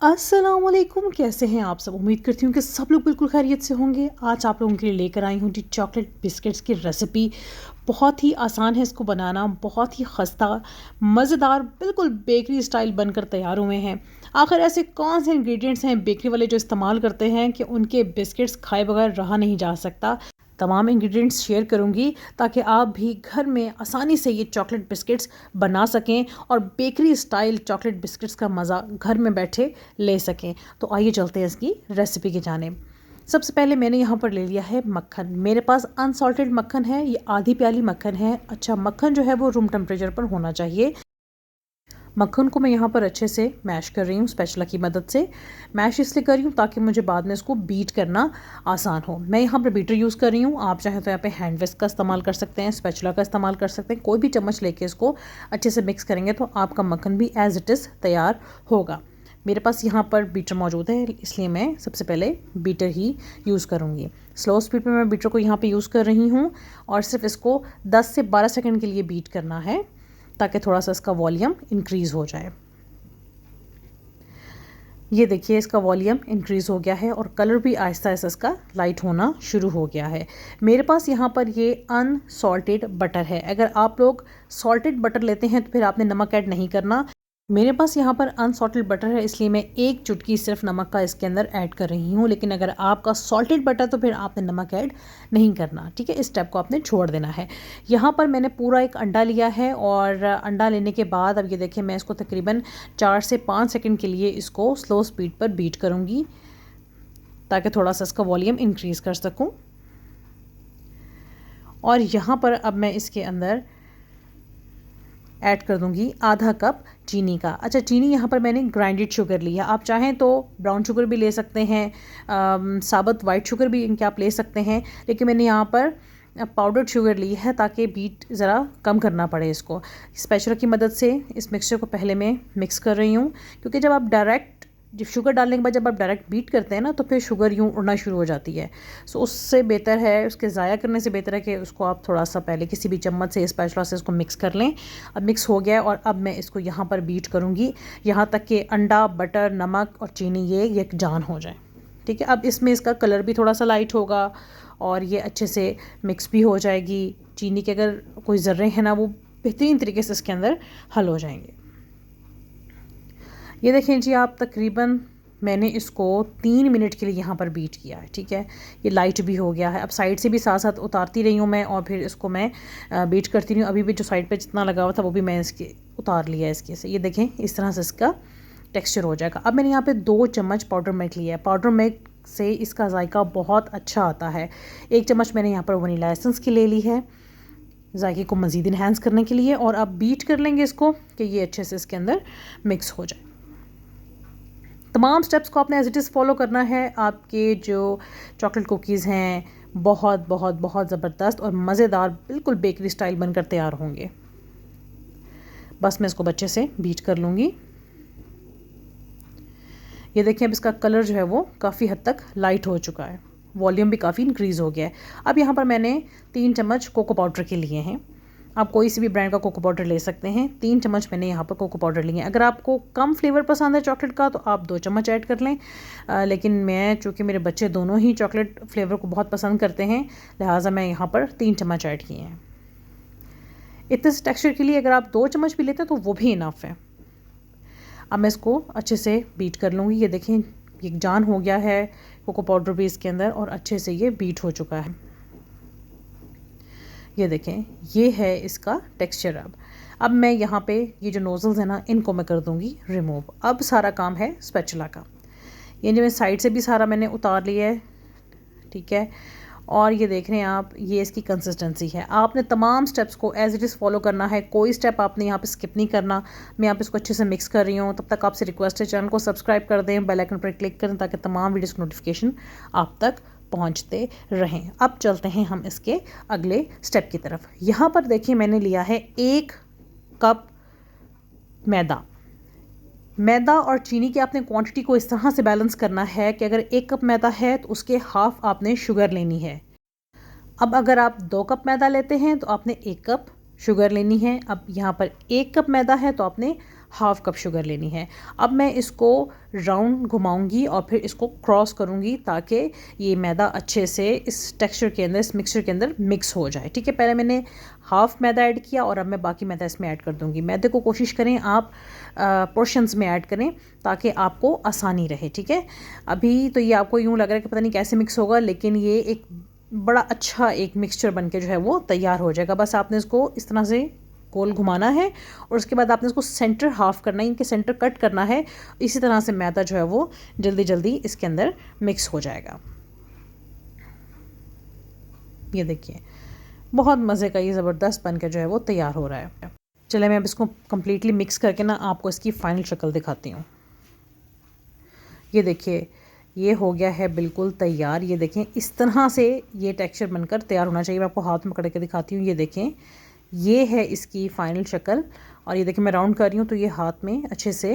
अस्सलामुअलैकुम, कैसे हैं आप सब। उम्मीद करती हूँ कि सब लोग बिल्कुल खैरियत से होंगे। आज आप लोगों के लिए लेकर आई हूँ जी चॉकलेट बिस्किट्स की रेसिपी। बहुत ही आसान है इसको बनाना, बहुत ही खस्ता मज़ेदार, बिल्कुल बेकरी स्टाइल बनकर तैयार हुए हैं। आखिर ऐसे कौन से इंग्रेडिएंट्स हैं बेकरी वाले जो इस्तेमाल करते हैं कि उनके बिस्किट्स खाए बगैर रहा नहीं जा सकता। तमाम इंग्रेडिएंट्स शेयर करूंगी ताकि आप भी घर में आसानी से ये चॉकलेट बिस्किट्स बना सकें और बेकरी स्टाइल चॉकलेट बिस्किट्स का मज़ा घर में बैठे ले सकें। तो आइए चलते हैं इसकी रेसिपी की जानिब। सबसे पहले मैंने यहाँ पर ले लिया है मक्खन। मेरे पास अनसॉल्टेड मक्खन है, ये आधी प्याली मक्खन है। अच्छा, मक्खन जो है वो रूम टेम्परेचर पर होना चाहिए। मक्खन को मैं यहाँ पर अच्छे से मैश कर रही हूँ स्पैचुला की मदद से। मैश इसलिए कर रही हूँ ताकि मुझे बाद में इसको बीट करना आसान हो। मैं यहाँ पर बीटर यूज़ कर रही हूँ। आप चाहें तो यहाँ पे हैंड विस्क का इस्तेमाल कर सकते हैं, स्पैचुला का इस्तेमाल कर सकते हैं। कोई भी चम्मच लेके इसको अच्छे से मिक्स करेंगे तो आपका मक्खन भी एज़ इट इज़ तैयार होगा। मेरे पास यहाँ पर बीटर मौजूद है, इसलिए मैं सबसे पहले बीटर ही यूज़ करूँगी। स्लो स्पीड पे मैं बीटर को यहाँ पे यूज़ कर रही हूँ और सिर्फ इसको 10 से 12 सेकंड के लिए बीट करना है ताकि थोड़ा सा इसका वॉल्यूम इंक्रीज़ हो जाए। ये देखिए, इसका वॉल्यूम इंक्रीज़ हो गया है और कलर भी आहिस्ता आहिस्ता इसका लाइट होना शुरू हो गया है। मेरे पास यहाँ पर ये अनसॉल्टेड बटर है। अगर आप लोग सॉल्टेड बटर लेते हैं तो फिर आपने नमक ऐड नहीं करना। मेरे पास यहाँ पर अनसॉल्टेड बटर है, इसलिए मैं एक चुटकी सिर्फ नमक का इसके अंदर ऐड कर रही हूँ। लेकिन अगर आपका सॉल्टेड बटर तो फिर आपने नमक ऐड नहीं करना, ठीक है। इस स्टेप को आपने छोड़ देना है। यहाँ पर मैंने पूरा एक अंडा लिया है और अंडा लेने के बाद अब ये देखिए मैं इसको तकरीबन 4 से 5 सेकंड के लिए इसको स्लो स्पीड पर बीट करूँगी ताकि थोड़ा सा इसका वॉल्यूम इंक्रीज़ कर सकूँ। और यहाँ पर अब मैं इसके अंदर ऐड कर दूंगी आधा कप चीनी का। अच्छा, चीनी यहाँ पर मैंने ग्राइंडेड शुगर ली है। आप चाहें तो ब्राउन शुगर भी ले सकते हैं, साबुत वाइट शुगर भी इनके आप ले सकते हैं, लेकिन मैंने यहाँ पर पाउडर्ड शुगर ली है ताकि बीट ज़रा कम करना पड़े इसको। स्पैचुला की मदद से इस मिक्सचर को पहले मैं मिक्स कर रही हूँ, क्योंकि जब शुगर डालने के बाद जब आप डायरेक्ट बीट करते हैं ना तो फिर शुगर यूँ उड़ना शुरू हो जाती है। सो उससे बेहतर है, उसके ज़ाया करने से बेहतर है कि उसको आप थोड़ा सा पहले किसी भी चम्मच से स्पैचुला से इसको मिक्स कर लें। अब मिक्स हो गया है और अब मैं इसको यहाँ पर बीट करूँगी यहाँ तक कि अंडा, बटर, नमक और चीनी ये यकजान हो जाए, ठीक है। अब इसमें इसका कलर भी थोड़ा सा लाइट होगा और ये अच्छे से मिक्स भी हो जाएगी। चीनी के अगर कोई ज़र्रे हैं ना वो बेहतरीन तरीके से इसके अंदर हल हो जाएंगे। ये देखें जी, आप तकरीबन मैंने इसको 3 मिनट के लिए यहाँ पर बीट किया है, ठीक है। ये लाइट भी हो गया है। अब साइड से भी साथ साथ उतारती रही हूँ मैं और फिर इसको मैं बीट करती रही हूँ। अभी भी जो साइड पे जितना लगा हुआ था वो भी मैं इसके उतार लिया है इसके से। ये देखें, इस तरह से इसका टेक्स्चर हो जाएगा। अब मैंने यहाँ पे 2 चम्मच पाउडर मिल्क लिया है। पाउडर मिल्क से इसका जायका बहुत अच्छा आता है। 1 चम्मच मैंने यहाँ पर वनीला एसेंस की ले ली है जायके को मज़ीद इन्हेंस करने के लिए। और अब बीट कर लेंगे इसको कि ये अच्छे से इसके अंदर मिक्स हो जाए। तमाम स्टेप्स को आपने एज इट इज़ फॉलो करना है। आपके जो चॉकलेट कुकीज़ हैं बहुत बहुत बहुत ज़बरदस्त और मज़ेदार, बिल्कुल बेकरी स्टाइल बनकर तैयार होंगे। बस मैं इसको अच्छे से बीट कर लूँगी। ये देखिए, अब इसका कलर जो है वो काफ़ी हद तक लाइट हो चुका है, वॉल्यूम भी काफ़ी इंक्रीज़ हो गया है। अब यहाँ पर मैंने 3 चम्मच कोको पाउडर के लिए हैं। आप कोई सी भी ब्रांड का कोको पाउडर ले सकते हैं। 3 चम्मच मैंने यहाँ पर कोको पाउडर लिए हैं। अगर आपको कम फ्लेवर पसंद है चॉकलेट का तो आप 2 चम्मच ऐड कर लें। लेकिन मैं, चूँकि मेरे बच्चे दोनों ही चॉकलेट फ्लेवर को बहुत पसंद करते हैं, लिहाजा मैं यहाँ पर 3 चम्मच ऐड किए हैं। इतने से टेक्सचर के लिए अगर आप 2 चम्मच भी लेते हैं तो वो भी इनफ है। अब मैं इसको अच्छे से बीट कर लूँगी। ये देखें, ये जान हो गया है कोको पाउडर भी इसके अंदर और अच्छे से ये बीट हो चुका है। ये देखें, ये है इसका टेक्सचर। अब मैं यहाँ पे ये जो नोज़ल्स हैं ना इनको मैं कर दूँगी रिमूव। अब सारा काम है स्पैचुला का। ये जो मैं साइड से भी सारा मैंने उतार लिया है, ठीक है। और ये देख रहे हैं आप, ये इसकी कंसिस्टेंसी है। आपने तमाम स्टेप्स को एज इट इज़ फॉलो करना है, कोई स्टेप आपने यहाँ पे स्किप नहीं करना। मैं यहाँ पे इसको अच्छे से मिक्स कर रही हूँ। तब तक आपसे रिक्वेस्ट है, चैनल को सब्सक्राइब कर दें, बेल आइकन पर क्लिक करें ताकि तमाम वीडियोज़ की नोटिफिकेशन आप तक पहुंचते रहें। अब चलते हैं हम इसके अगले स्टेप की तरफ। यहाँ पर देखिए, मैंने लिया है 1 कप मैदा और चीनी की आपने क्वांटिटी को इस तरह से बैलेंस करना है कि अगर 1 कप मैदा है तो उसके हाफ आपने शुगर लेनी है। अब अगर आप 2 कप मैदा लेते हैं तो आपने 1 कप शुगर लेनी है। अब यहाँ पर 1 कप मैदा है तो आपने हाफ़ कप शुगर लेनी है। अब मैं इसको राउंड घुमाऊंगी और फिर इसको क्रॉस करूंगी ताकि ये मैदा अच्छे से इस टेक्सचर के अंदर, इस मिक्सचर के अंदर मिक्स हो जाए। ठीक है, पहले मैंने हाफ़ मैदा ऐड किया और अब मैं बाकी मैदा इसमें ऐड कर दूंगी। मैदे को कोशिश करें आप पोर्शंस में ऐड करें ताकि आपको आसानी रहे। ठीक है, अभी तो ये आपको यूँ लग रहा है कि पता नहीं कैसे मिक्स होगा, लेकिन ये एक बड़ा अच्छा एक मिक्सचर बन के जो है वो तैयार हो जाएगा। बस आपने इसको इस तरह से गोल घुमाना है और उसके बाद आपने इसको सेंटर हाफ करना है, इनके सेंटर कट करना है। इसी तरह से मैदा जो है वो जल्दी जल्दी इसके अंदर मिक्स हो जाएगा। ये देखिए बहुत मज़े का ये ज़बरदस्त बन के जो है वो तैयार हो रहा है। चले मैं अब इसको कम्प्लीटली मिक्स करके ना आपको इसकी फ़ाइनल शक्ल दिखाती हूँ। ये देखिए ये हो गया है बिल्कुल तैयार। ये देखें इस तरह से ये टेक्सचर बनकर तैयार होना चाहिए। मैं आपको हाथ में पकड़ के दिखाती हूँ। ये देखें ये है इसकी फ़ाइनल शक्ल और ये देखें मैं राउंड कर रही हूँ तो ये हाथ में अच्छे से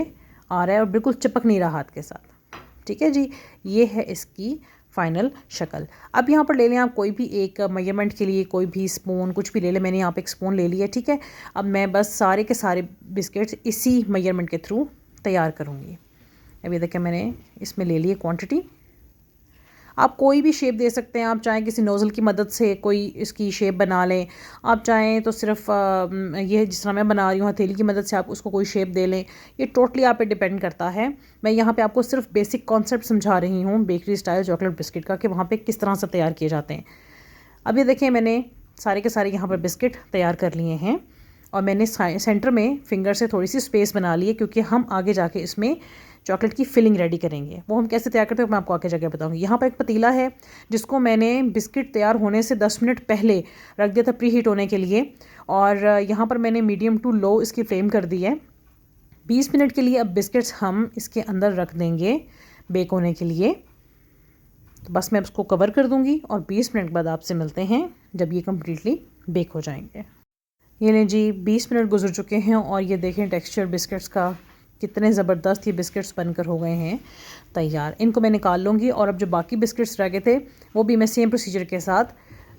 आ रहा है और बिल्कुल चिपक नहीं रहा हाथ के साथ। ठीक है जी, ये है इसकी फ़ाइनल शक्ल। अब यहाँ पर ले लें आप कोई भी एक मेजरमेंट के लिए कोई भी स्पून कुछ भी ले लें। मैंने यहाँ पे एक स्पून ले लिया। ठीक है, अब मैं बस सारे के सारे बिस्किट्स इसी मेजरमेंट के थ्रू तैयार करूँगी। अभी देखिए मैंने इसमें ले ली क्वांटिटी। आप कोई भी शेप दे सकते हैं। आप चाहें किसी नोज़ल की मदद से कोई इसकी शेप बना लें, आप चाहें तो सिर्फ ये जिस तरह मैं बना रही हूँ हथेली की मदद से आप उसको कोई शेप दे लें। ये टोटली आप पे डिपेंड करता है। मैं यहाँ पे आपको सिर्फ बेसिक कॉन्सेप्ट समझा रही हूँ बेकरी स्टाइल चॉकलेट बिस्किट का कि वहाँ पे किस तरह से तैयार किए जाते हैं। अब ये देखिए मैंने सारे के सारे यहाँ पर बिस्किट तैयार कर लिए हैं और मैंने सेंटर में फिंगर से थोड़ी सी स्पेस बना ली है क्योंकि हम आगे जाके इसमें चॉकलेट की फिलिंग रेडी करेंगे। वो हम कैसे तैयार करते हैं मैं आपको आगे जाके बताऊंगी। यहाँ पर एक पतीला है जिसको मैंने बिस्किट तैयार होने से 10 मिनट पहले रख दिया था प्री हीट होने के लिए और यहाँ पर मैंने मीडियम टू लो इसकी फ्लेम कर दी है। 20 मिनट के लिए अब बिस्किट्स हम इसके अंदर रख देंगे बेक होने के लिए। तो बस मैं उसको कवर कर दूँगी और 20 मिनट बाद आपसे मिलते हैं जब ये कम्प्लीटली बेक हो जाएंगे। ये लें जी 20 मिनट गुजर चुके हैं और ये देखें टेक्सचर बिस्किट्स का कितने ज़बरदस्त ये बिस्किट्स बनकर हो गए हैं तैयार। इनको मैं निकाल लूँगी और अब जो बाकी बिस्किट्स रह गए थे वो भी मैं सेम प्रोसीजर के साथ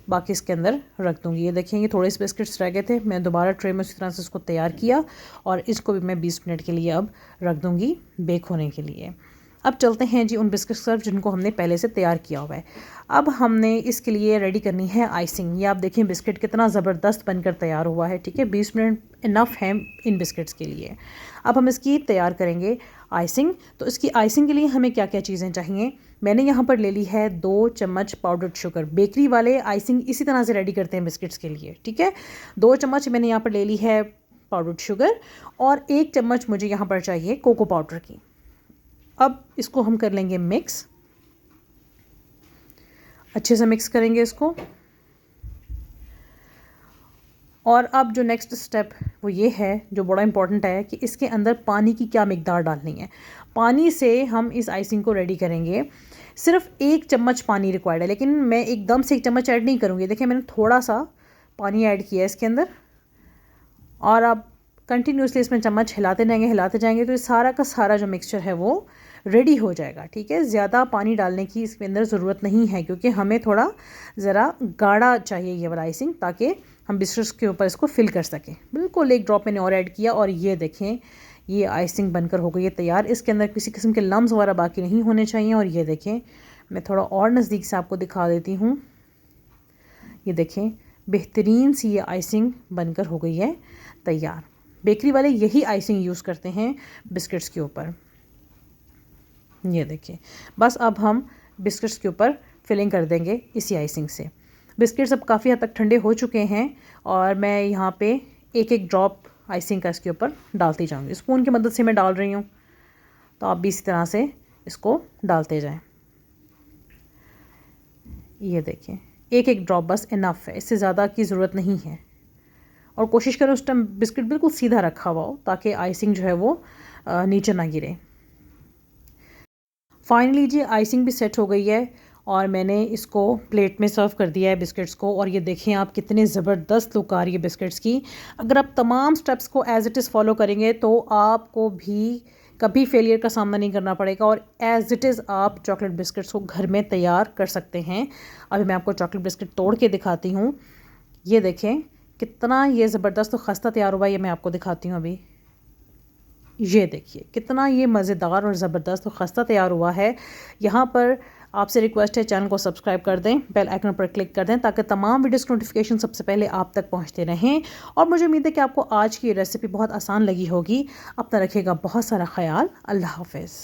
बाकी इसके अंदर रख दूँगी। ये देखें ये थोड़े से बिस्किट्स रह गए थे, मैं दोबारा ट्रे में उसी तरह से इसको तैयार किया और इसको भी मैं 20 मिनट के लिए अब रख दूँगी बेक होने के लिए। अब चलते हैं जी उन बिस्किट्स की तरफ जिनको हमने पहले से तैयार किया हुआ है। अब हमने इसके लिए रेडी करनी है आइसिंग। ये आप देखें बिस्किट कितना ज़बरदस्त बनकर तैयार हुआ है। ठीक है, 20 मिनट इनफ है इन बिस्किट्स के लिए। अब हम इसकी तैयार करेंगे आइसिंग। तो इसकी आइसिंग के लिए हमें क्या क्या चीज़ें चाहिए। मैंने यहाँ पर ले ली है 2 चम्मच पाउडर्ड शुगर। बेकरी वाले आइसिंग इसी तरह से रेडी करते हैं बिस्किट्स के लिए। ठीक है, 2 चम्मच मैंने यहाँ पर ले ली है पाउडर्ड शुगर और 1 चम्मच मुझे यहाँ पर चाहिए कोको पाउडर की। अब इसको हम कर लेंगे मिक्स, अच्छे से मिक्स करेंगे इसको। और अब जो नेक्स्ट स्टेप वो ये है जो बड़ा इम्पॉर्टेंट है कि इसके अंदर पानी की क्या मिकदार डालनी है। पानी से हम इस आइसिंग को रेडी करेंगे। सिर्फ 1 चम्मच पानी रिक्वायर्ड है, लेकिन मैं एकदम से 1 चम्मच ऐड नहीं करूँगी। देखिए मैंने थोड़ा सा पानी ऐड किया है इसके अंदर और अब कंटिन्यूसली इसमें चम्मच हिलाते जाएंगे तो ये सारा का सारा जो मिक्सचर है वो रेडी हो जाएगा। ठीक है, ज़्यादा पानी डालने की इसके अंदर ज़रूरत नहीं है क्योंकि हमें थोड़ा ज़रा गाढ़ा चाहिए ये वाला आइसिंग ताकि हम बिस्किट्स के ऊपर इसको फिल कर सकें। बिल्कुल 1 ड्रॉप मैंने और ऐड किया और ये देखें ये आइसिंग बनकर हो गई है तैयार। इसके अंदर किसी किस्म के लम्स वगैरह बाकी नहीं होने चाहिए। और ये देखें मैं थोड़ा और नज़दीक से आपको दिखा देती हूँ। ये देखें बेहतरीन सी ये आइसिंग बनकर हो गई है तैयार। बेकरी वाले यही आइसिंग यूज़ करते हैं बिस्किट्स के ऊपर। ये देखिए बस अब हम बिस्किट्स के ऊपर फिलिंग कर देंगे इसी आइसिंग से। बिस्किट्स अब काफ़ी हद तक ठंडे हो चुके हैं और मैं यहाँ पे 1-1 ड्रॉप आइसिंग का इसके ऊपर डालती जाऊँगी। स्पून की मदद से मैं डाल रही हूँ, तो आप भी इसी तरह से इसको डालते जाएं। ये देखिए 1-1 ड्रॉप बस इनफ है, इससे ज़्यादा की ज़रूरत नहीं है। और कोशिश करें उस टाइम बिस्किट बिल्कुल सीधा रखा हुआ हो ताकि आइसिंग जो है वो नीचे ना गिरे। फाइनली जी आइसिंग भी सेट हो गई है और मैंने इसको प्लेट में सर्व कर दिया है बिस्किट्स को। और ये देखें आप कितने ज़बरदस्त लुक आ रही है बिस्किट्स की। अगर आप तमाम स्टेप्स को एज़ इट इज़ फॉलो करेंगे तो आपको भी कभी फेलियर का सामना नहीं करना पड़ेगा और एज़ इट इज़ आप चॉकलेट बिस्किट्स को घर में तैयार कर सकते हैं। अभी मैं आपको चॉकलेट बिस्किट तोड़ के दिखाती हूँ। ये देखें कितना ये ज़बरदस्त खस्ता तैयार हुआ है, ये मैं आपको दिखाती हूँ। अभी ये देखिए कितना ये मज़ेदार और ज़बरदस्त और खस्ता तैयार हुआ है। यहाँ पर आपसे रिक्वेस्ट है, चैनल को सब्सक्राइब कर दें, बेल आइकन पर क्लिक कर दें ताकि तमाम वीडियोस की नोटिफिकेशन सबसे पहले आप तक पहुँचते रहें। और मुझे उम्मीद है कि आपको आज की रेसिपी बहुत आसान लगी होगी। अपना रखिएगा बहुत सारा ख्याल। अल्लाह हाफ़िज़।